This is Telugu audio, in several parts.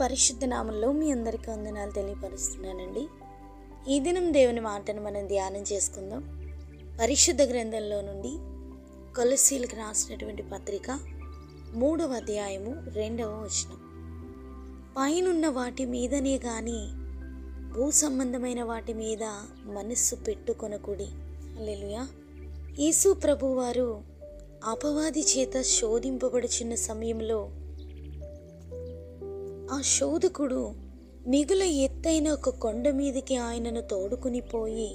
పరిశుద్ధ నామంలో మీ అందరికీ వందనాలు తెలియపరుస్తున్నానండి. ఈ దినం దేవుని మాటను మనం ధ్యానం చేసుకుందాం. పరిశుద్ధ గ్రంథంలో నుండి కొలస్సీలకు రాసినటువంటి పత్రిక 3వ అధ్యాయము 2వ వచనం. పైనున్న వాటి మీదనే గాని భూ సంబంధమైన వాటి మీద మనస్సు పెట్టుకొనకుడి. హల్లెలూయా. యేసు ప్రభువారు అపవాది చేత శోధింపబడుచున్న సమయంలో ఆ శోధకుడు మిగుల ఎత్తైన ఒక కొండ మీదకి ఆయనను తోడుకుని పోయి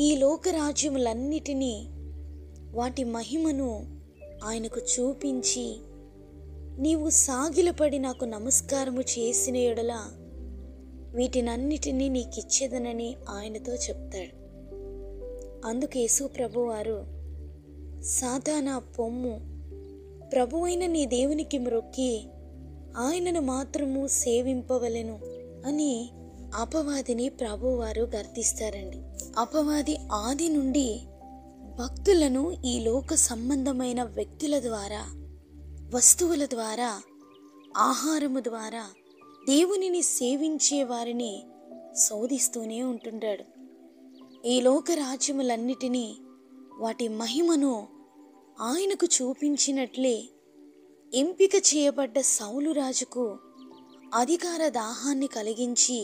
ఈ లోకరాజ్యములన్నిటినీ వాటి మహిమను ఆయనకు చూపించి, నీవు సాగిలపడి నాకు నమస్కారము చేసిన ఎడల వీటినన్నిటినీ నీకిచ్చేదనని ఆయనతో చెప్తాడు. అందుకు యేసు ప్రభువారు, సాతానా పొమ్ము, ప్రభువైన నీ దేవునికి మ్రొక్కి ఆయనను మాత్రము సేవింపవలెను అని అపవాదిని ప్రభువారు గర్తిస్తారండి. అపవాది ఆది నుండి భక్తులను ఈ లోక సంబంధమైన వ్యక్తుల ద్వారా, వస్తువుల ద్వారా, ఆహారము ద్వారా దేవునిని సేవించే వారిని శోధిస్తూనే ఉంటుంటాడు. ఈ లోక రాజ్యములన్నిటినీ వాటి మహిమను ఆయనకు చూపించినట్లే ఎంపిక చేయబడ్డ సౌలు రాజుకు అధికార దాహాన్ని కలిగించి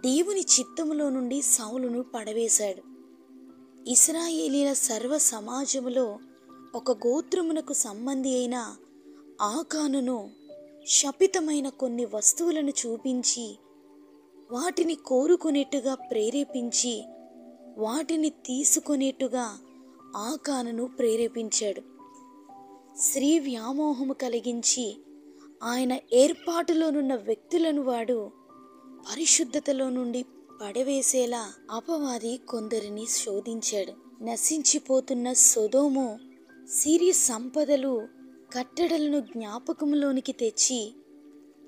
దేవుని చిత్తములో నుండి సౌలును పడవేశాడు. ఇశ్రాయేలీల సర్వ సమాజములో ఒక గోత్రమునకు సంబంధి అయిన ఆకానును శపితమైన కొన్ని వస్తువులను చూపించి వాటిని కోరుకునేట్టుగా ప్రేరేపించి వాటిని తీసుకునేట్టుగా ఆకానును ప్రేరేపించాడు. స్త్రీ వ్యామోహము కలిగించి ఆయన ఏర్పాటులోనున్న వ్యక్తులను వాడు పరిశుద్ధతలో నుండి పడవేసేలా అపవాది కొందరిని శోధించాడు. నశించిపోతున్న సొదోము సిరి సంపదలు కట్టడలను జ్ఞాపకంలోనికి తెచ్చి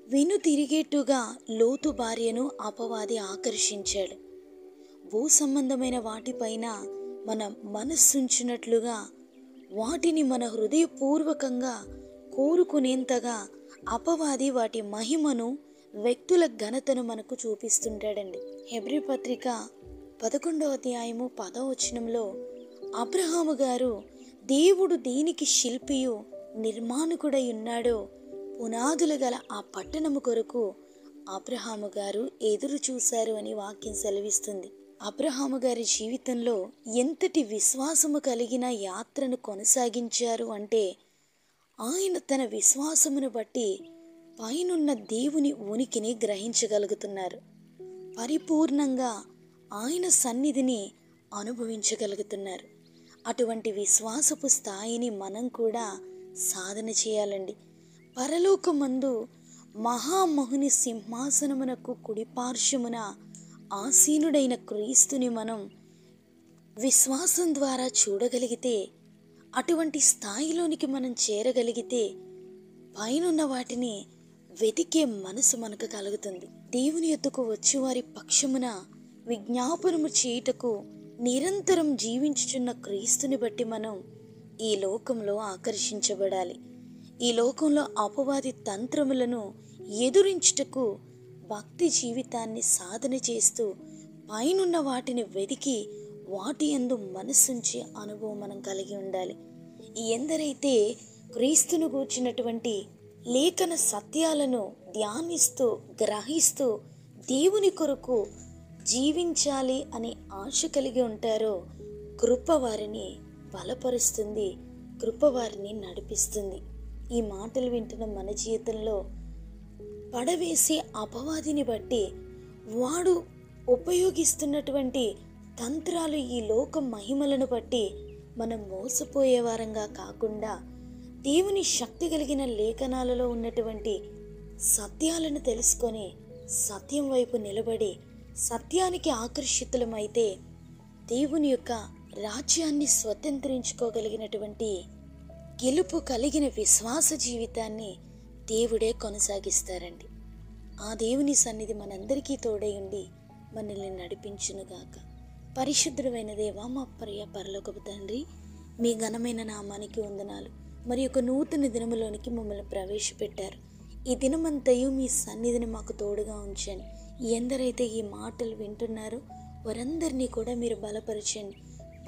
వెనుతిరిగేట్టుగా లోతు భార్యను అపవాది ఆకర్షించాడు. భూ సంబంధమైన వాటిపైన మన మనస్సుంచినట్లుగా వాటిని మన హృదయపూర్వకంగా కోరుకునేంతగా అపవాది వాటి మహిమను, వ్యక్తుల ఘనతను మనకు చూపిస్తుంటాడండి. హెబ్రీ పత్రిక 11వ అధ్యాయము 10వ వచనంలో అబ్రహాము గారు దేవుడు దేనికి శిల్పియు నిర్మాణకుడై ఉన్నాడో పునాదులు గల ఆ పట్టణము కొరకు అబ్రహాము గారు ఎదురు చూశారు అని వాక్యం సెలవిస్తుంది. అబ్రహాము గారి జీవితంలో ఎంతటి విశ్వాసము కలిగిన యాత్రను కొనసాగించారు అంటే, ఆయన తన విశ్వాసమును బట్టి పైనున్న దేవుని ఉనికిని గ్రహించగలుగుతున్నారు. పరిపూర్ణంగా ఆయన సన్నిధిని అనుభవించగలుగుతున్నారు. అటువంటి విశ్వాసపు స్థాయిని మనం కూడా సాధన చేయాలండి. పరలోకమందు మహామహుని సింహాసనమునకు కుడిపార్శ్వమున ఆసీనుడైన క్రీస్తుని మనం విశ్వాసం ద్వారా చూడగలిగితే, అటువంటి స్థాయిలోనికి మనం చేరగలిగితే పైనున్న వాటిని వెతికే మనసు మనకు కలుగుతుంది. దేవుని యొద్దకు వచ్చి వారి పక్షమున విజ్ఞాపనము చేయుటకు నిరంతరం జీవించుచున్న క్రీస్తుని బట్టి మనం ఈ లోకంలో ఆకర్షించబడాలి. ఈ లోకంలో అపవాది తంత్రములను ఎదురించుటకు భక్తి జీవితాన్ని సాధన చేస్తూ పైనున్న వాటిని వెతికి వాటి యందు మనస్సుంచే అనుభవం మనం కలిగి ఉండాలి. ఎందరైతే క్రీస్తును గూర్చినటువంటి లేఖన సత్యాలను ధ్యానిస్తూ గ్రహిస్తూ దేవుని కొరకు జీవించాలి అనే ఆశ కలిగి ఉంటారో కృప వారిని బలపరుస్తుంది, కృప వారిని నడిపిస్తుంది. ఈ మాటలు వింటున్న మన జీవితంలో పడవేసే అపవాదిని బట్టి వాడు ఉపయోగిస్తున్నటువంటి తంత్రాలు, ఈ లోక మహిమలను బట్టి మనం మోసపోయే వారంగా కాకుండా దేవుని శక్తి కలిగిన లేఖనాలలో ఉన్నటువంటి సత్యాలను తెలుసుకొని సత్యం వైపు నిలబడి సత్యానికి ఆకర్షితులమైతే దేవుని యొక్క రాజ్యాన్ని స్వతంత్రించుకోగలిగినటువంటి గెలుపు కలిగిన విశ్వాస జీవితాన్ని దేవుడే కొనసాగిస్తారండి. ఆ దేవుని సన్నిధి మనందరికీ తోడై ఉండి మనల్ని నడిపించునుగాక. పరిశుద్ధుడైన దేవా, మా ప్రియ పరలోకపు తండ్రి, మీ ఘనమైన నామానికి వందనాలు. మరి ఒక నూతన దినములోనికి మమ్మల్ని ప్రవేశపెట్టారు. ఈ దినమంతయు మీ సన్నిధిని మాకు తోడుగా ఉంచండి. ఎందరైతే ఈ మాటలు వింటున్నారో వారందరినీ కూడా మీరు బలపరచండి.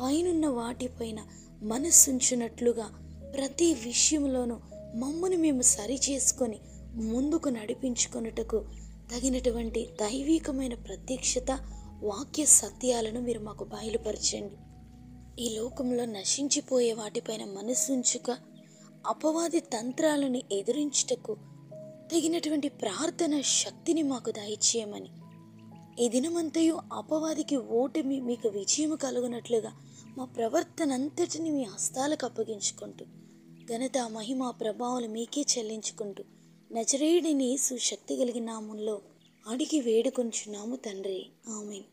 పైనున్న వాటిపైన మనస్సుంచున్నట్లుగా ప్రతి విషయంలోనూ మమ్మను మేము సరి చేసుకొని ముందుకు నడిపించుకొనుటకు తగినటువంటి దైవికమైన ప్రత్యక్షత, వాక్య సత్యాలను మీరు మాకు బయలుపరచండి. ఈ లోకంలో నశించిపోయే వాటిపైన మనస్సుంచుక అపవాది తంత్రాలను ఎదిరించుటకు తగినటువంటి ప్రార్థన శక్తిని మాకు దయచేయమని, ఈ దినమంతయు అపవాదికి ఓటమి మీకు విజయము కలుగునట్లుగా మా ప్రవర్తన అంతటిని మీ హస్తాలకు అప్పగించుకుంటూ ఘనత, మహిమ, ప్రభావాలు మీకే చెల్లించుకుంటూ నజరేయుడైన యేసు శక్తి కలిగిన నామములో అడిగి వేడుకొంచున్నాము తండ్రి. ఆమేన్.